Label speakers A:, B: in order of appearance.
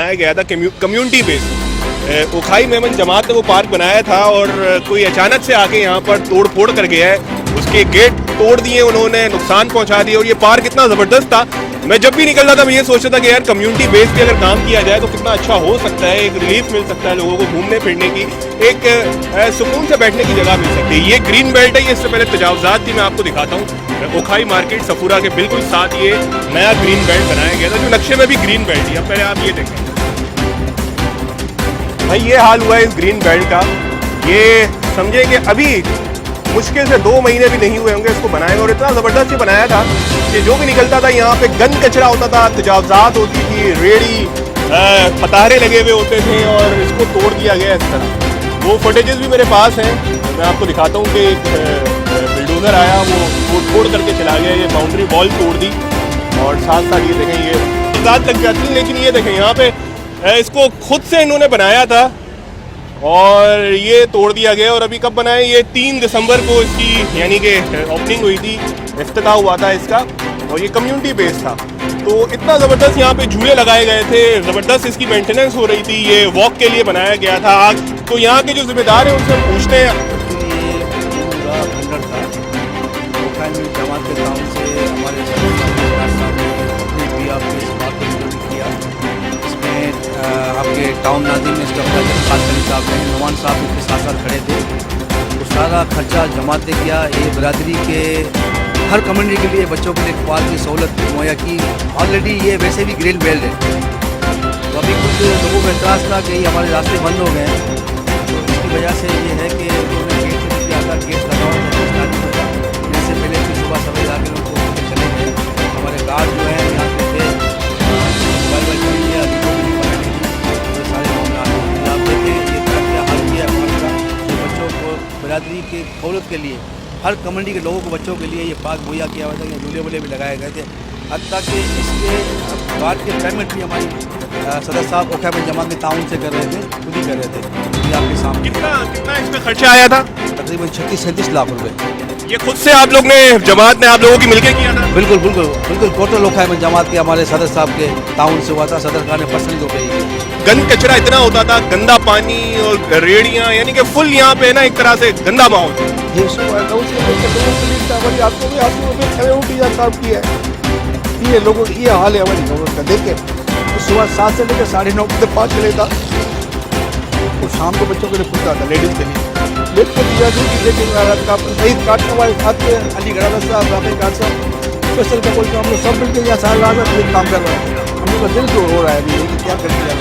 A: बनाया गया था कम्युनिटी बेस्ड। ओखाई मेमन जमात ने वो पार्क बनाया था और कोई अचानक से आके यहाँ पर तोड़ फोड़ कर गया है, उसके गेट तोड़ दिए उन्होंने, नुकसान पहुंचा दिया। और ये पार्क इतना ज़बरदस्त था, मैं जब भी निकलता था मैं ये सोचता था कि यार कम्युनिटी बेस पे अगर काम किया जाए तो कितना अच्छा हो सकता है, एक रिलीफ मिल सकता है लोगों को, घूमने फिरने की एक सुकून से बैठने की जगह मिल सकती है। ये ग्रीन बेल्ट है, ये इससे पहले तजावजात थी, मैं आपको दिखाता हूँ। ओखाई मार्केट सफूरा के बिल्कुल साथ ये नया ग्रीन बेल्ट बनाया गया था, जो नक्शे में भी ग्रीन बेल्ट है। पहले आप ये देखें भाई, ये हाल हुआ है इस ग्रीन बेल्ट का। ये समझे कि अभी मुश्किल से 2 महीने भी नहीं हुए होंगे इसको बनाए, और इतना ज़बरदस्त ही बनाया था कि जो भी निकलता था यहाँ पे गंद कचरा होता था, तजावजात होती थी, रेड़ी पतारे लगे हुए होते थे, और इसको तोड़ दिया गया इस तरह। वो फुटेजेस भी मेरे पास हैं, मैं आपको दिखाता हूँ कि एक बिल्डोजर आया, वो तोड़ करके चला गया, ये बाउंड्री वॉल तोड़ दी, और साथ साथ ये देखें ये दाद लग जाती है। लेकिन ये देखें यहाँ पे इसको खुद से इन्होंने बनाया था और ये तोड़ दिया गया। और अभी कब बनाए, ये 3 दिसंबर को इसकी यानी कि ओपनिंग हुई थी, इफ्तिताह हुआ था इसका, और ये कम्युनिटी बेस्ड था। तो इतना ज़बरदस्त यहाँ पे झूले लगाए गए थे, ज़बरदस्त इसकी मेंटेनेंस हो रही थी, ये वॉक के लिए बनाया गया था। तो यहाँ के जो जिम्मेदार हैं उनसे हम पूछते हैं।
B: पूरा खंडर था, ओखाई जमात के काम से हमारे किया। इसमें आपके टाउन नाज़िम इसका साहब हैं, नुमान साहब उसके साथ साथ खड़े थे। तो सारा खर्चा जमात ने किया। ये बरादरी के हर कम्युनिटी के लिए बच्चों के लिए पार्क की सहूलत मुहैया की। ऑलरेडी ये वैसे भी ग्रीन बेल्ट है, तो अभी कुछ लोगों को एतराज़ था कि हमारे रास्ते बंद हो गए हैं, तो इसकी वजह से ये है कि उन्होंने गेट से किया था, गेट लगाओ जैसे पहले फिर सुबह सवेरे आके लोग चले गए। हमारे गार्ड जो है यहाँ पे थे, सारे लोग आप देखें ये तरह क्या हाल किया बच्चों को बरादरी की सहूलत के लिए, हर कम्युनिटी के लोगों को बच्चों के लिए ये पार्क मुहैया किया हुआ था। यहाँ झूले वूले भी लगाए गए थे, हत्ता कि इसके पार्क के पेमेंट भी हमारी सदर साहब ओखाई जमात में ताउन से कर रहे थे, खुद ही कर रहे थे। ये आपके सामने
A: कितना इसमें खर्चा आया था?
B: तकरीबन 36-37 लाख रुपए।
A: ये खुद से आप लोग ने, जमात ने आप लोगों की मिलकर किया था?
B: बिल्कुल बिल्कुल बिल्कुल टोटल ओखाई जमात के हमारे सदर साहब के ताउन से हुआ था। सदर खान ने पर्सनली तो पे
A: गंद कचरा इतना होता था, गंदा पानी और रेड़ियाँ, यानी कि फुल यहाँ पे ना एक तरह से गंदा माहौल।
C: ये लोगों ये हाल है हमारी गवर्नमेंट का। देखें तो सुबह 7 से लेकर 9:30 बजे 5 चले था, और शाम को बच्चों के लिए खुलता था, लेडीज़ के लिए। बिल्कुल शहीद काटने वाले साथ में अली गराना साहब, राफेल काट साहब, स्पेशल का बोलते हम लोग सब मिलकर यहाँ सारा रात काम कर रहे हैं। हम लोग का दिल तो हो रहा है अभी क्या कर दिया।